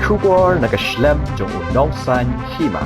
Shubor nakaslem jong unongsan hima.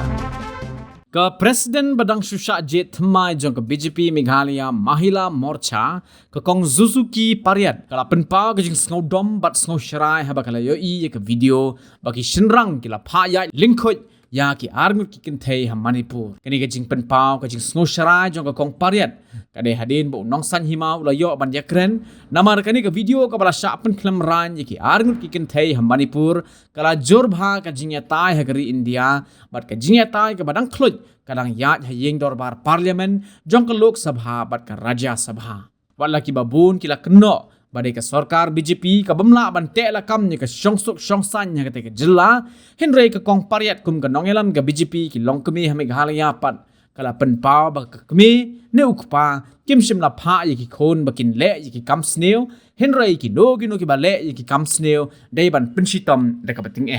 Ka Presiden Badang Shusha Jet Thmai jong ka BJP Meghalaya Mahila Morcha ka kong Suzuki Pariat kala penpa ka jing sngaw dom bat sngaw sharai haba kala yo I ka video baki shinrang kila pha ya linkhoy ya ki armut ki kinthei ha Manipur kani ka jing penpa ka jing sngaw sharai jong ka kong Pariat kade hadin bo nongsan hima ula yo ban yakren namar kani ka video ka bala sha pen khlam ran ki armut ki kinthei ha Manipur kala jorbha ka jing ya tai ha kari India bat ka jing ya tai ka badang khluj kadang yat hayeng dorbar parlimen jong ka lok sabha bat ka raja sabha wala ki babun kila keno badai ka sarkar BJP ka bamla ban te la kam ni ka shongsuk shongsan nya ka te ka jilla hinrei ka kong Pariat kum ka nongelam ka BJP ki longkemi ha Meghalaya pat kala penpaw ba ka kemi ne ukpa kim shimla pha yi ki khon bakin le yi ki kam sneu hinrei ki no ki ba le yi ki kam sneu dei ban pinshitom de ka bating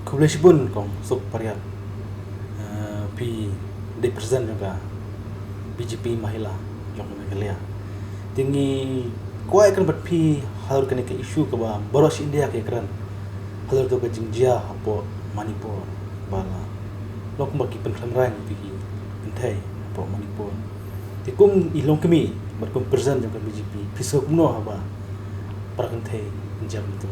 Kublesibun kong sok Pariat pi de present juga BJP Mahila jong Meghalaya tingi kuai kan bat pi halur kan ke isu ke ba boros India ke kran halur to ke jingjia apo Manipur bala lok baki penkhlamran pi entai apo Manipur tikum ilong kemi bat kum present jong BJP pisok no haba para entai jam tu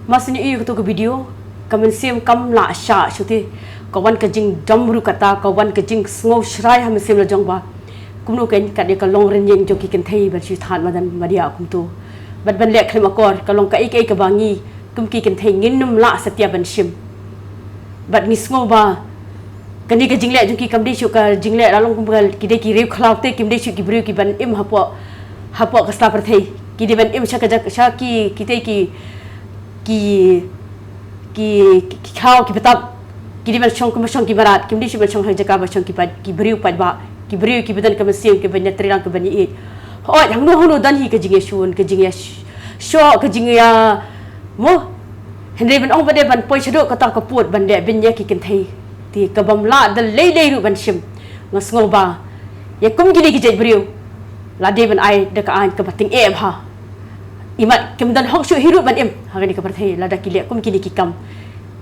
masni iyo to ke video kamen sim kam la sha shuti kawan kejing jamru kata kawan kejing sngow shrai ham sim la jong ba kumno ken ka de ka long ren yeng joki ken thei ban shi than madan madia kum to bat ban lek khlem akor ka long ka ik ka bangi kum ki ken thei ngin num la satya ban shim bat ni sngow ba kani ka jingle joki kam de shu ka jingle la long kum gal ki de ki rew khlau te kim de shu ki bru ki ban im hapo ka sta par thei ki de ban im sha ka sha ki te ki khau ki betap ki diban chong ki barat ki mdi chong ha jaka ba chong ki pad ki briu pad ba ki briu ki bedan ka mesim ki ban trilang ka ban I oi hangno dan hi ka jinge shun ka jinge sho ka jinge ya mo hende ban ong bade ban poi chado ka ta ka put ban de bin ya ki kin thei ti ka bam la dal lei ru ban shim ngas ngo ba ya kum ki ki jai briu la de ban ai de ka an ka bating em ha imat kim dan hok shu hiru ban em ha ni ka parthei la da ki le kum ki ki kam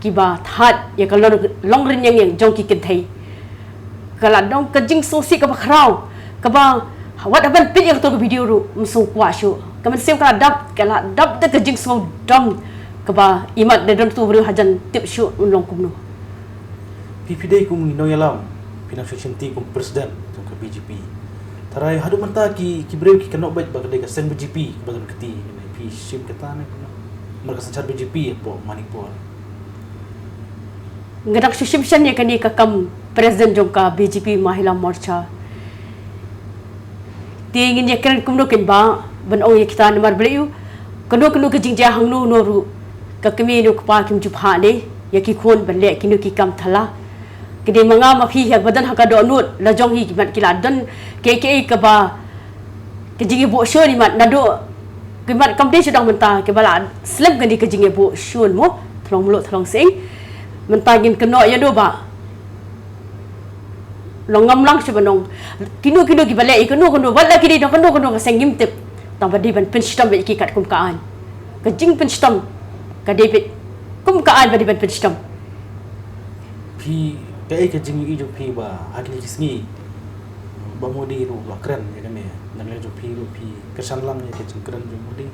kiba that ya kalau long rin yang jong ki ken thei kala dong ka jing so si ka ba khrau ka ba wat ban pin yang to video ru msu kwa shu ka man sem kala dab de ka jing so dom ka ba imat de don tu bru hajan tip shu long kum no PPD kum no yalam pinang shinti kum presiden jong ka BJP tarai hadu manta ki breu ki kanok bait ba ka de ka sen BJP ba ka ti pi sim kata ne mereka sancar BJP po Manipur ngadak sushimshan ya kani ka kam presiden jong ka BJP Mahila Morcha tingin ya keren kumno ken ba ban ong ya kita namar bleu kano ka jingja hangno noru ka kemi no pa kim jupha ne ya ki khon ban le kinu ki kam thala kede manga ma phi yak badan haka do nut la jong hi mat kila dan ke ka ba ke jingi bo sho ni mat nado ke mat kam de sedang menta ke bala slem gani ke jingi bo shun mo thlong mulo thlong sing mentagin keno ya do ba longam lang sa banong kinu ki bale keno wala ki do keno ka sengim tip tang badi ban pinstam be ki kat kum kaan ka jing pinstam ka debit kum kaan badi ban pinstam pi kai ka jing I jo pi ba hakni kisngi ba modi ru la kren ya kan ne nang jo pi ru pi kesan lang ya ka jing kren jo modi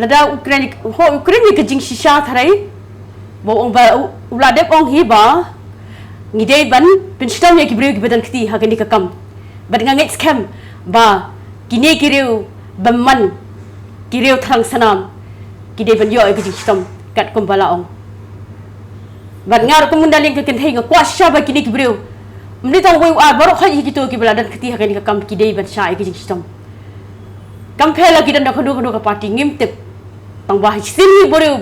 lada Ukraine ka jing shisha tharai bo ong ba ula dep ong hi ba ngidei ban pinstam ya ki breu ki badan kti ha ka kam bad ngangit scam ba kine kireu bamman kireu thang sanam kidei ban yo ki jistam kat kum bala ong bad ngar kum mundaling ka ken thei nga kwasha ba kine ki breu mni tang wei a baro khaji ki to ki bala dan kti ha ka kam kidei ban sha ki jistam kam phela ki dan da khondo ka party ngim tep tang ba sini boreu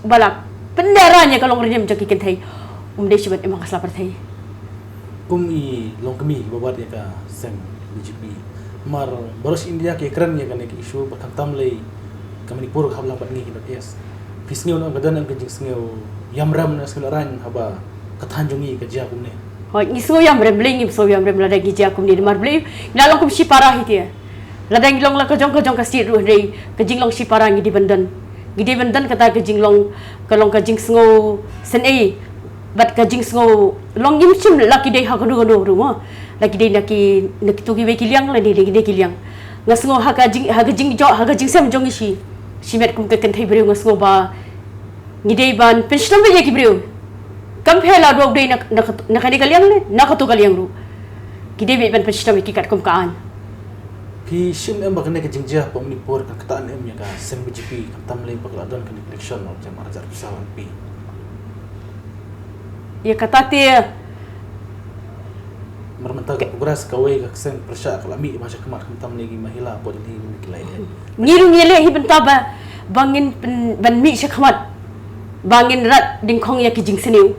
bala pendaranya kalau ngerinya menjadi ken thei umde shibat emang kasla par thei kum I long kemi babat ya ka sen BJP mar boros India ke kran ya kan ke isu batam tam lei ka Manipur khabla bat ni ki yes pisngeu no gadan ang jing sneu yamram na sularan haba kathanjungi ka jia kum ne hoi ngiso yam rem bling ngi so yam rem la da gi jia kum ni mar bling na long kum shi para hi ti la dang long la ka jong ka si ru rei ka jing long shi para ngi di bandan gidi bandan kata ke jing long kalong ka jing sngo sen e bat ka jing sngo long yim chim laki dei ha kanu kanu rumo laki dei naki tu ki we kiliang la dei kiliang ngasngo ha ka jing jo ha ka jing sem jong si met kum ke kan thai breu ngasngo ba ngidei ban pension be ki breu kam phela do dei na ka kaliang le na ka tu kaliang ru gidi be ban pension be ki kat kum kaan Pi sim em bakne ke jingjah pa Manipur ka kataan em ya ka sem BJP kam tam le bakla don kan election or jam ajar pisawan pi. ya kata te Marmanta ka progress ka way ka sem persya ka lami masya kemat kam tam lagi mahila po ni mikilai. ngiru ngele hi benta ba bangin ban mi syakmat bangin rat ding khong ya ki jing seniu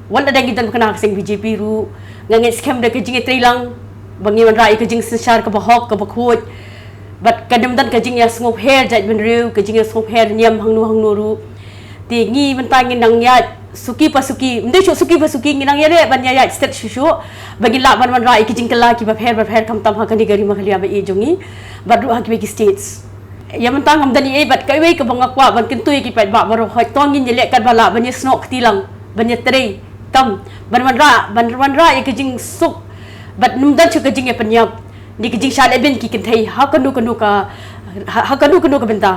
wala dangi dan kana sing BJP ru ngangit scam da ke jing trilang bangi man rai ke jing sesar ke bahok ke bakhut bat kadam dan ke jing ya ngop her jaj ben riu ke jing ya ngop her nyam hangnu ru ti ngi ban tangin nang ya suki pasuki mde suki pasuki ngi nang ya re ban ya state shushu bagi la ban man rai ke jing kala ki ba her kam tam ha kani gari makhalia ba e jongi bat ru ha ki states ya man tang am dani e bat kai wei ke banga kwa ban kentui ki pat ba baro hoi tongin je le kat bala ban ya snok tilang ban ya trei tam ban man ra ya ke jing suk but numdan chu ka jing e panyap ni ka jing shal eben ki kin thai ha kanu ka benta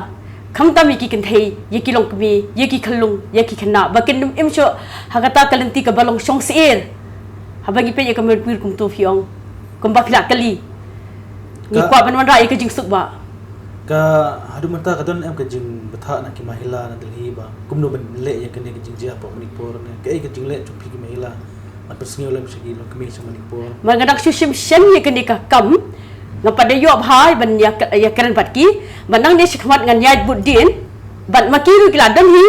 kham ta mi ki kin thai ye ki long kmi ye ki khalung ye ki khna ba kin im cho ha ka ta kalanti ka balong shong seer ha bagi pe ye ka mer pir kum to fiong kum ba khla kali ni kwa ban man ra ye ka jing suk ba Ka hadu mata ka don em ka jing batha na ki mahila na Delhi ba kumno ban le ya kan ke jingjah pa Manipur ne ka e ka jing le chu pi ki mahila atau sengil lem segi lo kami sama Manipur. Mangadak syusim shen ye kenika kam ngapada yo bhai ban ya keren batki banang ne shikmat ngan yai budin ban makiru kiladam hi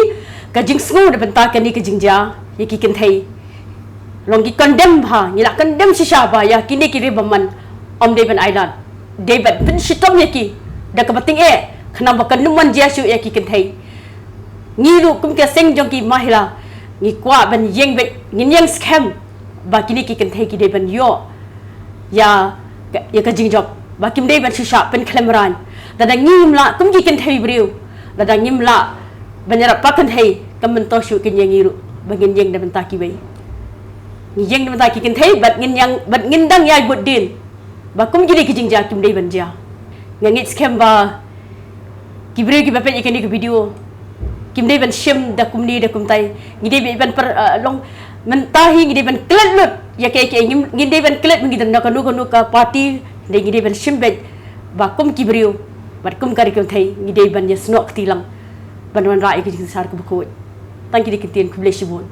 ka jing sngo de benta kani ka jingja ye ki ken thai long ki condemn bha ni la condemn shisha ba ya kini ki baman om de ban island de ban pin shitom ye ki da ka bating e khana ba kan numan jia shu ye ki ken thai ni lu kum ke seng jong ki mahila ni kwa ban yeng be ngin yang scam ba kini ki kan thai ki de ban yo ya ka jing job ba kim de ban shisha pen klemran da ngim la kum ki kan thai briu da ngim la ban yara pa kan thai kam man to shu kin yang iru ba ngin yang da ban ta ki bai ni yang da ban ta ki kan thai bat ngin dang yai bud din ba kum ki de ki jing ja kim de ban ja ngit scam ba ki briu ki ba pe ki ni ki video kim de ban shim da kum ni da kum tai ni de ban per long mentahi ngi ban klet lut ya ke ngi de ban klet ngi dan kanu ka party de ngi ban shimbet ba kum kibriu bat kum kari kum thai ngi de ban ya snok tilang ban rai ke sar ku ko tang ki de kitien ku bleshibon